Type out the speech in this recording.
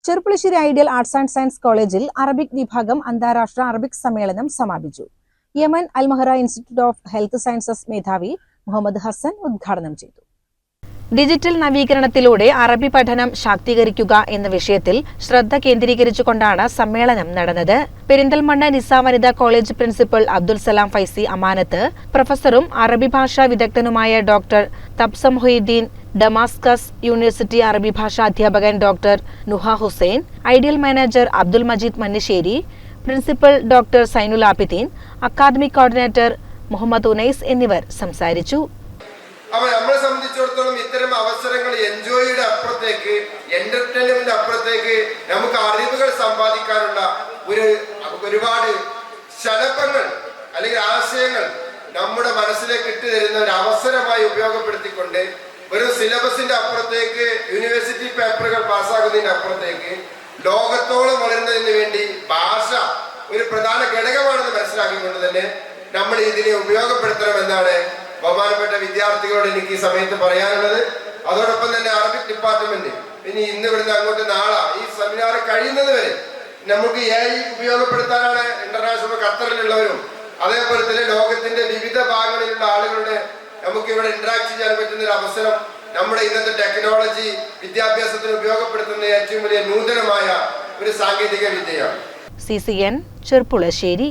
Cherpulassery ideal arts and science കോളേജിൽ Arabic വിഭാഗം അന്താരാഷ്ട്ര അറബിക് സമ്മേളനം സമാപിച്ചു. Yemen Al Mahra institute of health sciences മേധാവി മുഹമ്മദ് ഹസൻ ഉദ്ഘാടനം ചെയ്തു. ഡിജിറ്റൽ നവീകരണത്തിലൂടെ അറബി പഠനം ശാക്തീകരിക്കുക എന്ന വിഷയത്തിൽ ശ്രദ്ധ കേന്ദ്രീകരിച്ചുകൊണ്ടാണ് സമ്മേളനം നടന്നത്. പെരിന്തൽമണ്ണ നിസാ വനിതാ കോളേജ് പ്രിൻസിപ്പൽ അബ്ദുൽ സലാം ഫൈസി അമാനത്ത്, പ്രൊഫസറും അറബി ഭാഷാ വിദഗ്ധനുമായ doctor Tabassum Mohiuddin, Damascus university അറബി ഭാഷാ അധ്യാപകൻ doctor Nuha Hussain, ideal manager Abdul Majeed Mannisseri, principal doctor Zainul Abideen, academic coordinator Muhammad Unais എന്നിവർ സംസാരിച്ചു. അപ്പോൾ നമ്മളെ സംബന്ധിച്ചിടത്തോളം ഇത്തരം അവസരങ്ങൾ എൻജോയുടെ അപ്പുറത്തേക്ക്, എന്റർടൈൻമെന്റ് അപ്പുറത്തേക്ക് നമുക്ക് അറിവുകൾ സമ്പാദിക്കാനുള്ള ഒരുപാട് ശലഭങ്ങൾ അല്ലെങ്കിൽ ആശയങ്ങൾ നമ്മുടെ മനസ്സിലേക്ക് ഇട്ടു തരുന്ന ഒരു അവസരമായി ഉപയോഗപ്പെടുത്തിക്കൊണ്ട് ഒരു സിലബസിന്റെ അപ്പുറത്തേക്ക്, യൂണിവേഴ്സിറ്റി പേപ്പറുകൾ പാസ്സാകുന്നതിന്റെ അപ്പുറത്തേക്ക് ലോകത്തോളം വളരുന്നതിന് വേണ്ടി ഭാഷ ഒരു പ്രധാന ഘടകമാണെന്ന് മനസ്സിലാക്കിക്കൊണ്ട് തന്നെ നമ്മൾ ഇതിനെ ഉപയോഗപ്പെടുത്തണമെന്നാണ് ബഹുമാനപ്പെട്ട വിദ്യാർത്ഥികളോട് എനിക്ക് ഈ സമയത്ത് പറയാനുള്ളത്. അതോടൊപ്പം തന്നെ അറബിക് ഡിപ്പാർട്ട്മെന്റ് ഇനി ഇന്ന് ഇവിടുന്ന് അങ്ങോട്ട് നാളെ ഈ സെമിനാർ കഴിയുന്നത് വരെ നമുക്ക് AI ഉപയോഗപ്പെടുത്താനാണ് ഇന്റർനാഷണൽ ഖത്തറിലുള്ളവരും അതേപോലെ തന്നെ ലോകത്തിന്റെ വിവിധ ഭാഗങ്ങളിലുള്ള ആളുകളുടെ നമുക്ക് ഇവിടെ ഇന്ററാക്ട് ചെയ്യാൻ പറ്റുന്ന ഒരു അവസരം നമ്മുടെ ഇന്നത്തെ ടെക്നോളജി വിദ്യാഭ്യാസത്തിന് ഉപയോഗപ്പെടുത്തുന്ന ഏറ്റവും വലിയ നൂതനമായ ഒരു സാങ്കേതിക വിദ്യയാണ്. CCN ചെറുപ്പുളശ്ശേരി.